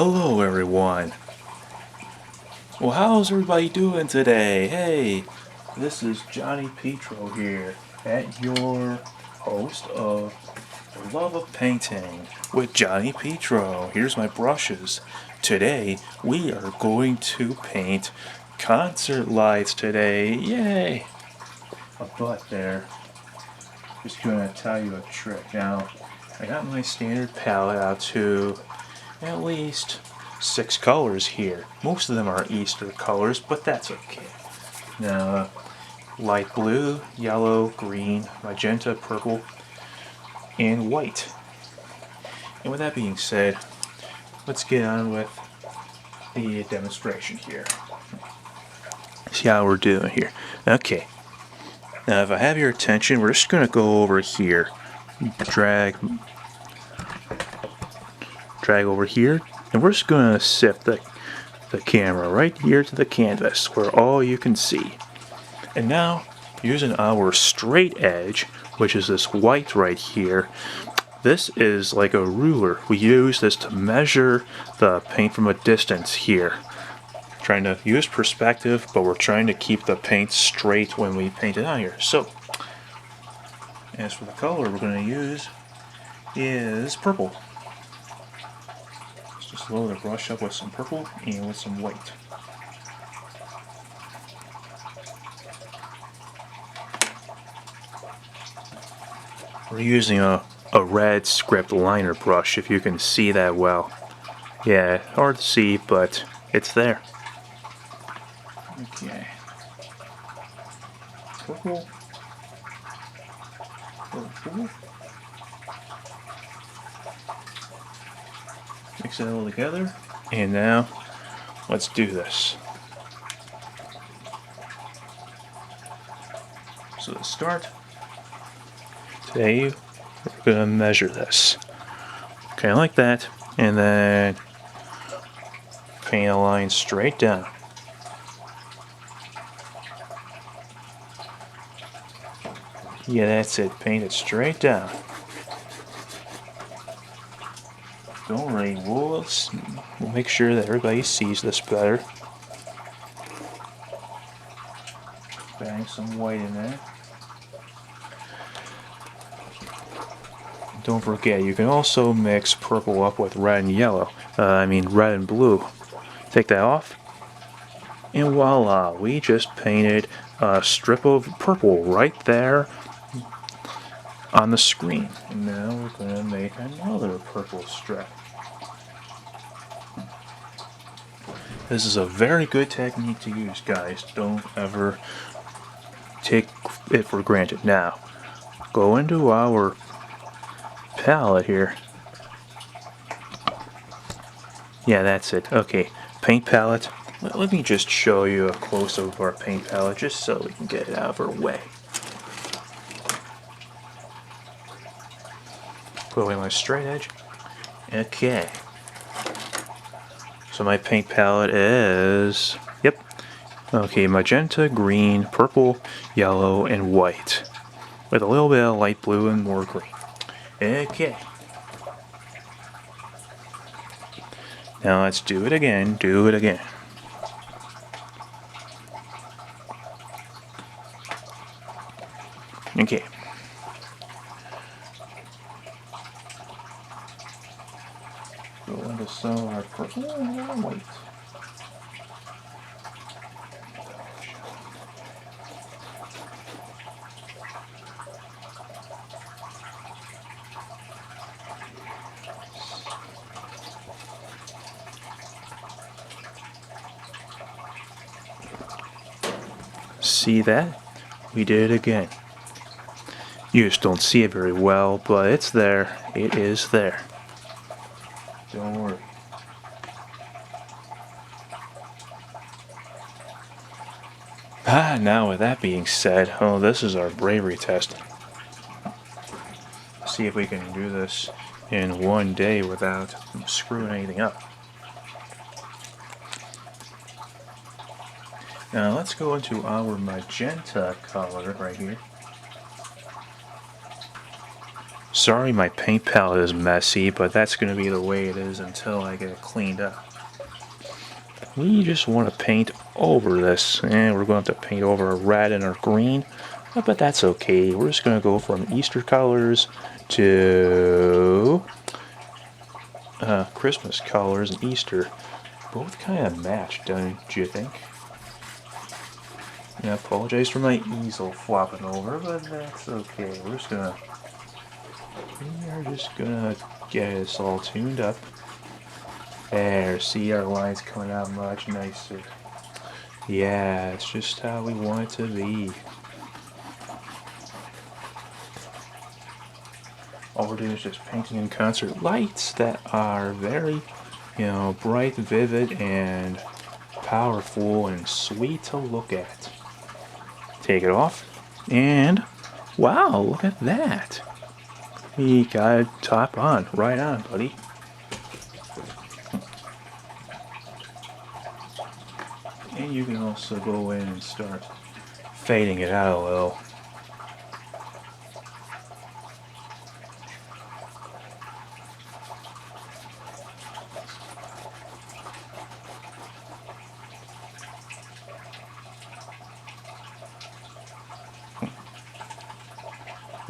Hello everyone. Well, how's everybody doing today? Hey, this is Johnny Petro here, at your host of The Love of Painting with Johnny Petro. Here's my brushes. Today we are going to paint concert lights today. Yay! A butt there. Just gonna tell you a trick. Now, I got my standard palette out to at least 6 colors here. Most of them are Easter colors, but that's okay. Now, light blue, yellow, green, magenta, purple, and white. And with that being said, let's get on with the demonstration here. See how we're doing here. Okay. Now, if I have your attention, we're just going to go over here. Drag over here, and we're just going to shift the camera right here to the canvas where all you can see. And now, using our straight edge, which is this white right here, this is like a ruler. We use this to measure the paint from a distance here. Trying to use perspective, but we're trying to keep the paint straight when we paint it on here. So, as for the color we're going to use is purple. Let's just load the brush up with some purple and with some white. We're using a red script liner brush, if you can see that well. Yeah, hard to see, but it's there. Okay. Purple. Purple. Mix it all together. And now, let's do this. So to start, today we're going to measure this. Okay, like that. And then paint a line straight down. Yeah, that's it. Paint it straight down. Don't worry, we'll make sure that everybody sees this better. Bang some white in there. Don't forget, you can also mix purple up with red and yellow. Red and blue. Take that off. And voila, we just painted a strip of purple right there on the screen. And now we're going to make another purple strip. This is a very good technique to use, guys. Don't ever take it for granted. Now, go into our palette here. Yeah, that's it. Okay, paint palette. Let me just show you a close-up of our paint palette just so we can get it out of our way. Put away my straight edge. Okay. So my paint palette is, okay, magenta, green, purple, yellow, and white. With a little bit of light blue and more green. Okay. Now let's do it again, Okay. Go into some of our purple and our white. See that? We did it again. You just don't see it very well, but it's there. It is there. Don't worry. Now with that being said, this is our bravery test. See if we can do this in one day without screwing anything up. Now let's go into our magenta color right here. Sorry my paint palette is messy, but that's going to be the way it is until I get it cleaned up. We just want to paint over this, and we're going to have to paint over a red and a green, but that's okay. We're just going to go from Easter colors to Christmas colors and Easter. Both kind of match, don't you think? I apologize for my easel flopping over, but that's okay. We are just gonna get this all tuned up. There, see our lines coming out much nicer. Yeah, it's just how we want it to be. All we're doing is just painting in concert lights that are very, bright, vivid, and powerful and sweet to look at. Take it off, and wow, look at that. We got it top on, right on, buddy. And you can also go in and start fading it out a little.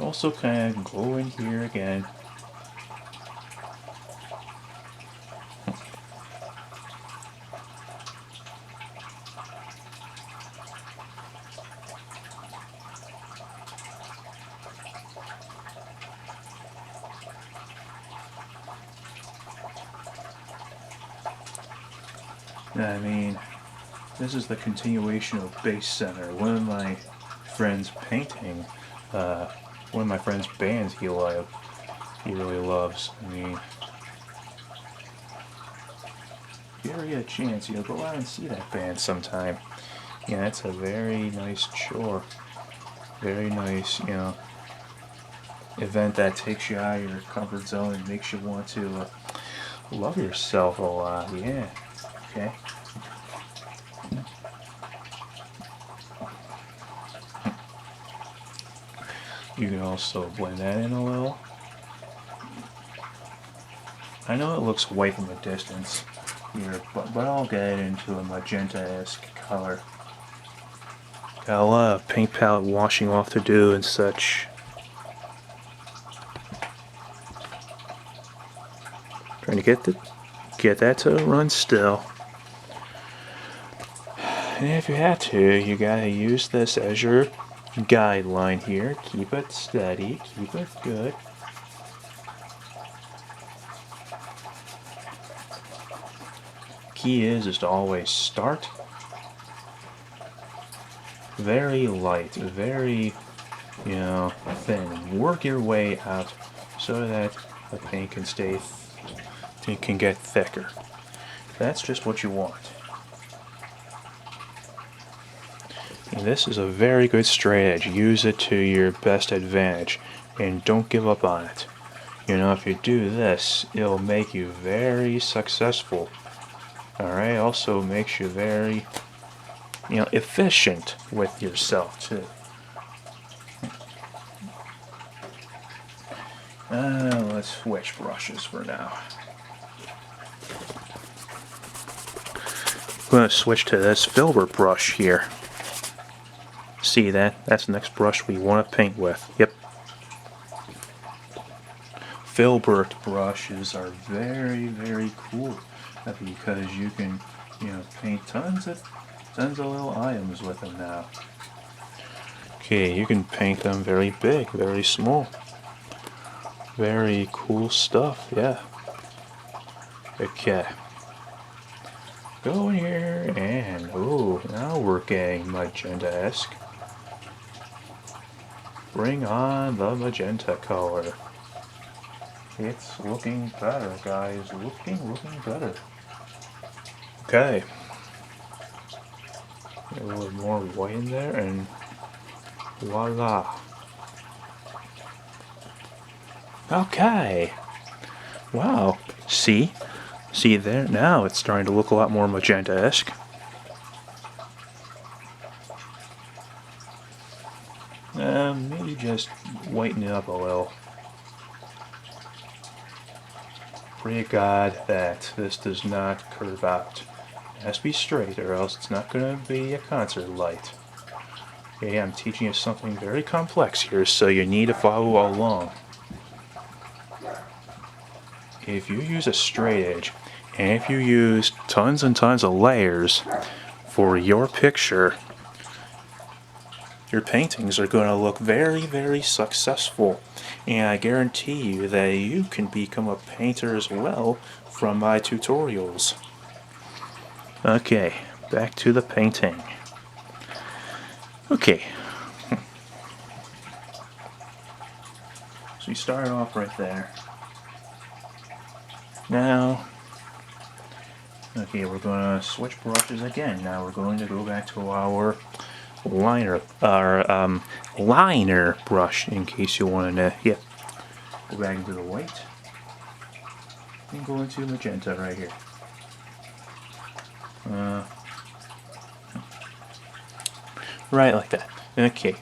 Also kind of go in here again. I mean, this is the continuation of Basscenter. One of my friends' painting, one of my friend's bands he really loves. I mean, if you ever get a chance, go out and see that band sometime. Yeah, it's a very nice chore. Very nice, event that takes you out of your comfort zone and makes you want to love yourself a lot. Yeah. Okay. You can also blend that in a little. I know it looks white from a distance here, but I'll get it into a magenta-esque color. Got a lot of paint palette washing off to do and such. Trying to get that to run still. And if you have to, you gotta use this as your guideline here. Keep it steady, keep it good. Key is to always start very light, very, thin. Work your way out so that the paint can get thicker. That's just what you want. And this is a very good straight edge. Use it to your best advantage and don't give up on it. If you do this, it'll make you very successful. Alright, also makes you very, efficient with yourself too. Let's switch brushes for now. I'm going to switch to this filbert brush here. See that? That's the next brush we want to paint with. Yep. Filbert brushes are very, very cool because you can, paint tons of little items with them now. Okay, you can paint them very big, very small. Very cool stuff, yeah. Okay. Go in here and, now we're getting magenta-esque. Bring on the magenta color. It's looking better, guys. Looking better. Okay. A little more white in there and voila. Okay. Wow. See there? Now it's starting to look a lot more magenta-esque. Maybe just whiten it up a little. pray to God that this does not curve out. It has to be straight or else it's not going to be a concert light. Okay, I'm teaching you something very complex here, so you need to follow along. If you use a straight edge, and if you use tons and tons of layers for your picture, your paintings are going to look very, very successful. And I guarantee you that you can become a painter as well from my tutorials. Okay, back to the painting. Okay. So you start off right there. Now, okay, we're going to switch brushes again. Now we're going to go back to our liner brush, in case you want to, go back into the white and go into magenta right here. Right like that. Okay.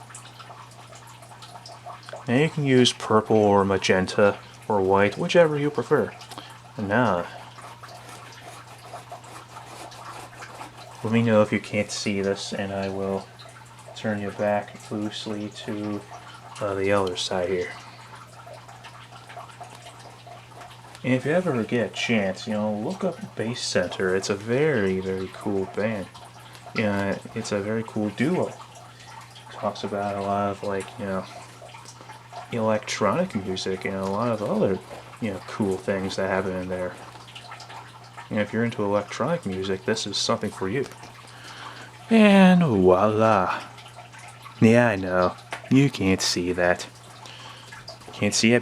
Now you can use purple or magenta or white, whichever you prefer. And now, let me know if you can't see this, and I will turn you back loosely to the other side here. And if you ever get a chance, look up Basscenter. It's a very, very cool band. It's a very cool duo. Talks about a lot of electronic music and a lot of other cool things that happen in there. If you're into electronic music, this is something for you. And voila. Yeah, I know. You can't see that. Can't see it